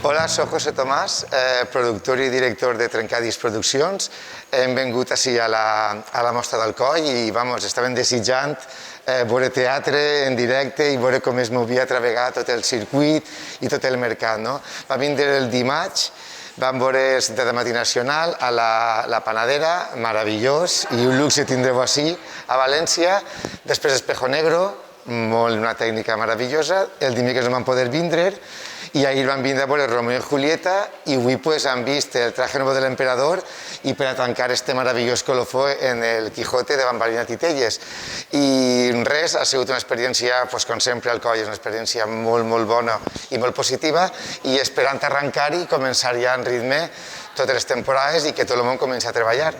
Hola, soc José Tomàs, productor i director de Trencadís Produccions. Hem vingut ací a la Mostra d'Alcoi i estàvem desitjant veure teatre en directe i veure com es movia a travegar tot el circuit i tot el mercat. Va vindre el dimarts, vam veure el Dematí Nacional a la Panadera, meravellós, i un luxe tindreu ací, a València. Després Espejo Negro, una tècnica meravellosa. El dimecres no van poder vindre i ahir van vindre a veure Romeo i Julieta i avui han vist el Traje Nuevo de l'Emperador i per a tancar este meravellós colofó en el Quijote de Bambarina Titelles. I res, ha sigut una experiència, com sempre, al Alcoi, és una experiència molt, molt bona i molt positiva i esperant arrencar i començar ja en ritme totes les temporades i que tot el món comenci a treballar.